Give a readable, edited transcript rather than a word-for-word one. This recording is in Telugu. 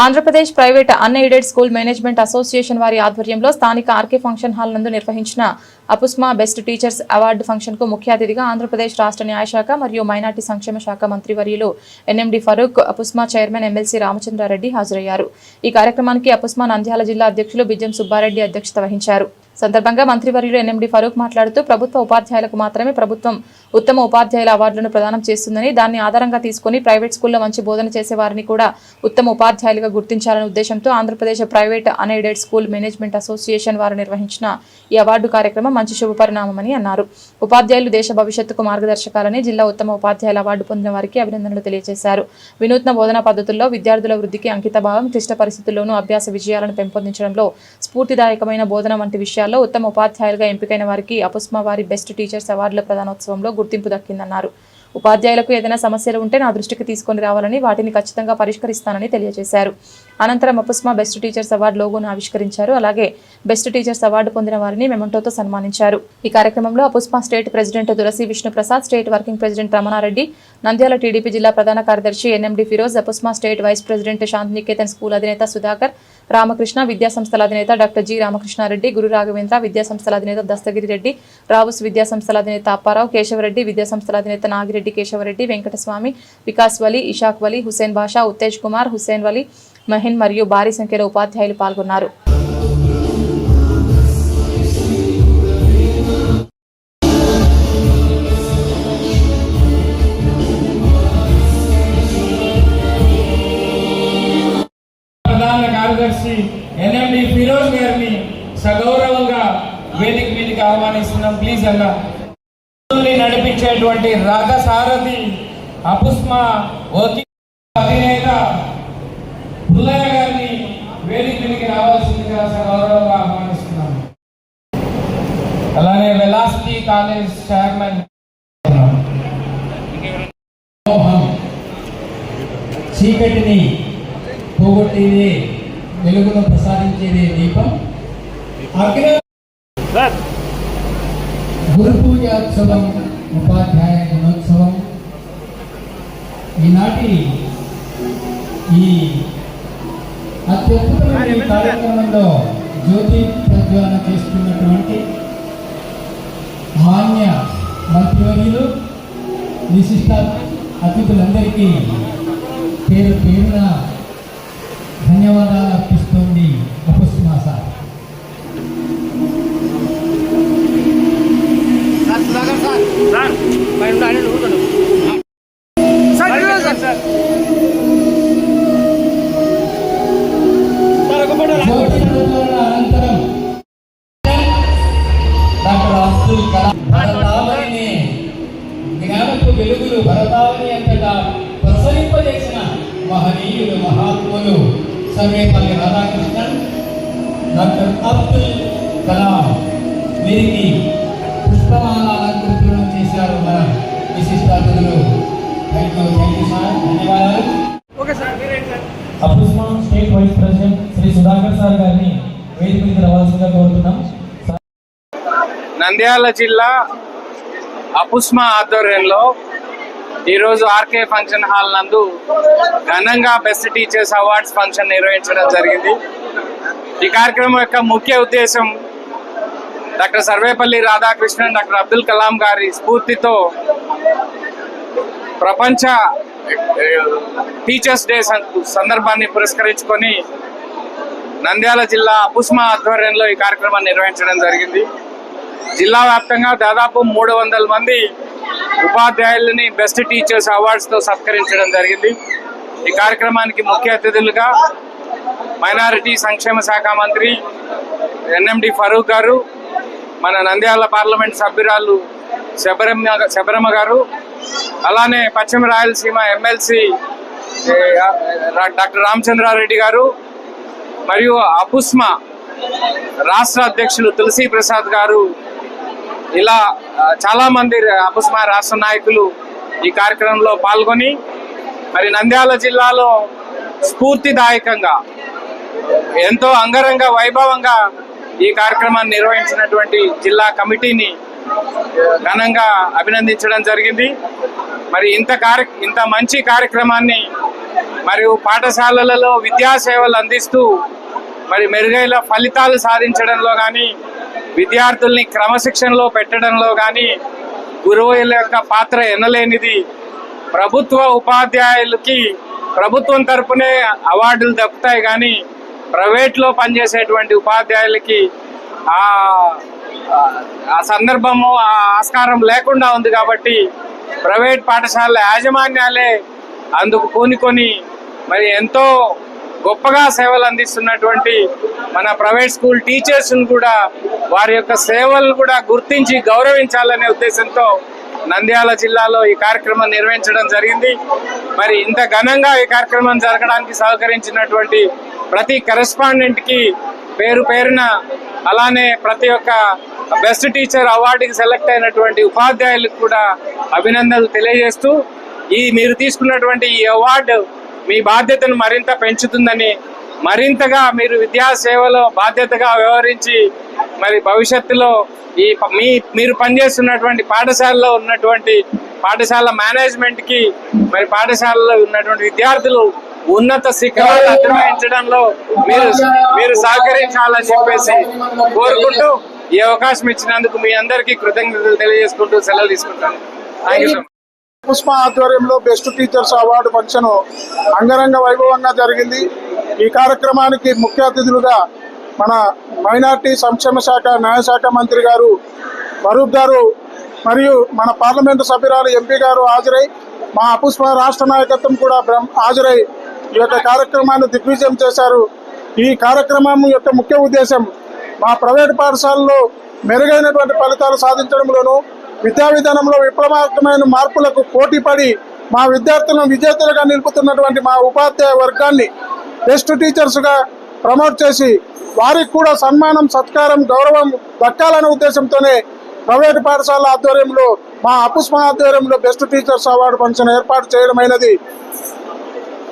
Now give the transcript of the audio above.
ఆంధ్రప్రదేశ్ ప్రైవేట్ అన్ ఎయిడెడ్ స్కూల్ మేనేజ్మెంట్ అసోసియేషన్ వారి ఆధ్వర్యంలో స్థానిక ఆర్కే ఫంక్షన్ హాల్ నందు నిర్వహించిన అపుస్మా బెస్ట్ టీచర్స్ అవార్డు ఫంక్షన్ కు ముఖ్య అతిథిగా ఆంధ్రప్రదేశ్ రాష్ట్ర న్యాయశాఖ మరియు మైనార్టీ సంక్షేమ శాఖ మంత్రివర్యులు NMD Farooq, అపుస్మా chairman MLC Ramachandra Reddy హాజరయ్యారు. ఈ కార్యక్రమానికి అపుస్మా నంద్యాల జిల్లా అధ్యక్షులు బిజ్జం సుబ్బారెడ్డి అధ్యక్షత వహించారు. సందర్భంగా మంత్రివర్యులు ఎన్ఎండి ఫరూక్ మాట్లాడుతూ ప్రభుత్వ ఉపాధ్యాయులకు మాత్రమే ప్రభుత్వం ఉత్తమ ఉపాధ్యాయుల అవార్డులను ప్రదానం చేస్తుందని, దాన్ని ఆధారంగా తీసుకుని ప్రైవేట్ స్కూల్లో మంచి బోధన చేసే వారిని కూడా ఉత్తమ ఉపాధ్యాయులుగా గుర్తించాలనే ఉద్దేశంతో ఆంధ్రప్రదేశ్ ప్రైవేట్ అన్ ఎయిడెడ్ స్కూల్ మేనేజ్మెంట్ అసోసియేషన్ వారు నిర్వహించిన ఈ అవార్డు కార్యక్రమం మంచి శుభపరిణామమని అన్నారు. ఉపాధ్యాయులు దేశ భవిష్యత్తుకు మార్గదర్శకాలని జిల్లా ఉత్తమ ఉపాధ్యాయుల అవార్డు పొందిన వారికి అభినందనలు తెలియజేశారు. వినూత్న బోధనా పద్ధతుల్లో విద్యార్థుల వృద్ధికి అంకితభావం, క్లిష్ట పరిస్థితుల్లోనూ అభ్యాస విజయాలను పెంపొందించడంలో స్ఫూర్తిదాయకమైన బోధన వంటి విషయాల్లో ఉత్తమ ఉపాధ్యాయులుగా ఎంపికైన వారికి అపుస్మా వారి బెస్ట్ టీచర్స్ అవార్డుల ప్రదానోత్సవంలో గుర్తింపు దక్కిందన్నారు. ఉపాధ్యాయులకు ఏదైనా సమస్యలు ఉంటే నా దృష్టికి తీసుకొని రావాలని, వాటిని ఖచ్చితంగా పరిష్కరిస్తానని తెలియజేశారు. అనంతరం అపుస్మా బెస్ట్ టీచర్స్ అవార్డు లోగోను ఆవిష్కరించారు. అలాగే బెస్ట్ టీచర్స్ అవార్డు పొందిన వారిని మెమంటోతో సన్మానించారు. ఈ కార్యక్రమంలో Apusma state president Durasi Vishnuprasad, state working president Ramana Reddy, Nandyal TDP జిల్లా ప్రధాన కార్యదర్శి NMD Firoz, Apusma state vice president Shantiniketan school అధినేత సుధాకర్, రామకృష్ణ, విద్యాసంస్థల అధినేత డాక్టర్ జి రామకృష్ణారెడ్డి, గురు రాఘవేంద్ర, విద్యాసంస్థల అధినేత దస్తగిరి రెడ్డి, రావుస్ విద్యాసంస్థల అధినేత అప్పారావు, కేశవరెడ్డి, విద్యాసంస్థల అధినేత నాగిరెడ్డి కేశవరెడ్డి, వెంకటస్వామి, వికాస్ వలి, ఇషాక్ వలి, హుసేన్ బాషా, ఉత్తేజ్ కుమార్, హుసేన్ వలి, మహిన్ మరియు భారీ సంఖ్యలో ఉపాధ్యాయులు పాల్గొన్నారు. ప్రధాన కార్యదర్శి ఎన్ఎండి ఫిరోజ్ గారిని సగౌరవంగా వేదిక మీదకి ఆహ్వానిస్తున్నాం. ప్లీజ్ అన్న. నడిపించేటువంటి రథసారథి అపుస్మా అధినేత హృదయ గారిని వేదిక మీదకి రావాల్సిందిగా సగౌరవంగా ఆహ్వానిస్తున్నాం. అలానే వెలాసిటీ కాలేజ్ చైర్మన్ చీకటిని పోగొట్టేది, వెలుగును ప్రసాదించేది దీపం. గురు పూజోత్సవం, ఉపాధ్యాయ దినోత్సవం ఈనాటి ఈ అత్యద్భుతమైన కార్యక్రమంలో జ్యోతి ప్రజ్వలన చేస్తున్నటువంటి మాన్య మంత్రివర్యులు, విశిష్ట అతిథులందరికీ పేరు పేరున ధన్యవాదాలు అర్పిస్తోంది అపుస్మా సార్. అనంతరం డాక్టర్ అబ్దుల్ కలాం భరతావనిని జ్ఞానపు వెలుగులు భరతావని అంతటా ప్రసరింపజేసిన మహనీయులు, మహాత్ములు సర్వేపల్లి రాధాకృష్ణన్, డాక్టర్ అబ్దుల్ కలాం వీరికి పుష్పమాల అలంకృతులను చేశారు మన విశిష్ట అతిథులు. థ్యాంక్ యూ సార్, ధన్యవాదాలు. Apusma state vice president Shri Sudhakar sir గారిని వేదిక మీద రావాల్సిందిగా కోరుతున్నాం. నంద్యాల జిల్లా అపుస్మా ఆధ్వర్యంలో ఈరోజు ఆర్కే ఫంక్షన్ హాల్ నందు ఘనంగా బెస్ట్ టీచర్స్ అవార్డ్స్ ఫంక్షన్ నిర్వహించడం జరిగింది. ఈ కార్యక్రమం యొక్క ముఖ్య ఉద్దేశం డాక్టర్ సర్వేపల్లి రాధాకృష్ణన్, డాక్టర్ అబ్దుల్ కలాం గారి స్ఫూర్తితో ప్రపంచ టీచర్స్ డే సందర్భాన్ని పురస్కరించుకొని నంద్యాల జిల్లా అపుస్మా ఆధ్వర్యంలో ఈ కార్యక్రమాన్ని నిర్వహించడం జరిగింది. జిల్లా వ్యాప్తంగా దాదాపు 300 మంది ఉపాధ్యాయులని బెస్ట్ టీచర్స్ అవార్డ్స్తో సత్కరించడం జరిగింది. ఈ కార్యక్రమానికి ముఖ్య అతిథులుగా మైనారిటీ సంక్షేమ శాఖ మంత్రి ఎన్ఎండి ఫరూక్ గారు, మన నంద్యాల పార్లమెంట్ సభ్యురాలు శబరమ్మ గారు, అలానే పశ్చిమ రాయలసీమ ఎమ్మెల్సీ డాక్టర్ రామచంద్రారెడ్డి గారు, మరియు అపుస్మా రాష్ట్ర అధ్యక్షులు తులసి ప్రసాద్ గారు, ఇలా చాలామంది అపుస్మా రాష్ట్ర నాయకులు ఈ కార్యక్రమంలో పాల్గొని మరి నంద్యాల జిల్లాలో స్ఫూర్తిదాయకంగా ఎంతో అంగరంగ వైభవంగా ఈ కార్యక్రమాన్ని నిర్వహించినటువంటి జిల్లా కమిటీని ఘనంగా అభినందించడం జరిగింది. మరి ఇంత మంచి కార్యక్రమాన్ని మరియు పాఠశాలలలో విద్యా సేవలు అందిస్తూ మరి మెరుగైన ఫలితాలు సాధించడంలో కానీ విద్యార్థుల్ని క్రమశిక్షణలో పెట్టడంలో కానీ గురువుల యొక్క పాత్ర ఎనలేనిది. ప్రభుత్వ ఉపాధ్యాయులకి ప్రభుత్వం తరపునే అవార్డులు దక్కుతాయి కానీ ప్రైవేట్లో పనిచేసేటువంటి ఉపాధ్యాయులకి ఆ సందర్భము ఆ ఆస్కారం లేకుండా ఉంది. కాబట్టి ప్రైవేట్ పాఠశాల యాజమాన్యాలే అందుకు పూనుకొని మరి ఎంతో గొప్పగా సేవలు అందిస్తున్నటువంటి మన ప్రైవేట్ స్కూల్ టీచర్స్ను కూడా వారి యొక్క సేవలు కూడా గుర్తించి గౌరవించాలనే ఉద్దేశంతో నంద్యాల జిల్లాలో ఈ కార్యక్రమం నిర్వహించడం జరిగింది. మరి ఇంత ఘనంగా ఈ కార్యక్రమం జరగడానికి సహకరించినటువంటి ప్రతి కరెస్పాండెంట్కి పేరు పేరున, అలానే ప్రతి ఒక్క బెస్ట్ టీచర్ అవార్డుకి సెలెక్ట్ అయినటువంటి ఉపాధ్యాయులకు కూడా అభినందనలు తెలియజేస్తూ, మీరు తీసుకున్నటువంటి ఈ అవార్డు మీ బాధ్యతను మరింత పెంచుతుందని, మరింతగా మీరు విద్యా సేవలో బాధ్యతగా వ్యవహరించి మరి భవిష్యత్తులో మీరు పనిచేస్తున్నటువంటి పాఠశాలలో ఉన్నటువంటి పాఠశాల మేనేజ్మెంట్కి మరి పాఠశాలలో ఉన్నటువంటి విద్యార్థులు ఉన్నత శిఖరాలు అధిరోహించడంలో మీరు సహకరించాలని చెప్పేసి కోరుకుంటూ ఈ అవకాశం ఇచ్చినందుకు మీ అందరికీ కృతజ్ఞతలు తెలియజేసుకుంటూ సెలవు తీసుకుంటాను. Thank you so much. Pushpa ఆధ్వర్యంలో బెస్ట్ టీచర్స్ అవార్డు ఫంక్షన్ అంగరంగ వైభవంగా జరిగింది. ఈ కార్యక్రమానికి ముఖ్య అతిథులుగా మన మైనార్టీ సంక్షేమ శాఖ న్యాయశాఖ మంత్రి గారు ఫరూక్ గారు మరియు మన పార్లమెంటు సభ్యురాలు ఎంపీ గారు హాజరై, మా పుష్ప రాష్ట్ర నాయకత్వం కూడా హాజరై ఈ యొక్క కార్యక్రమాన్ని దిగ్విజయం చేశారు. ఈ కార్యక్రమం యొక్క ముఖ్య ఉద్దేశం మా ప్రైవేటు పాఠశాలలో మెరుగైనటువంటి ఫలితాలు సాధించడంలోనూ విద్యా విధానంలో విప్లవాత్మకమైన మార్పులకు పోటీపడి మా విద్యార్థులను విజేతలుగా నిలుపుతున్నటువంటి మా ఉపాధ్యాయ వర్గాన్ని బెస్ట్ టీచర్స్గా ప్రమోట్ చేసి వారికి కూడా సన్మానం, సత్కారం, గౌరవం దక్కాలనే ఉద్దేశంతోనే ప్రైవేటు పాఠశాల ఆధ్వర్యంలో మా అపుస్మా ఆధ్వర్యంలో బెస్ట్ టీచర్స్ అవార్డు ఫంక్షన్ ఏర్పాటు చేయడమైనది.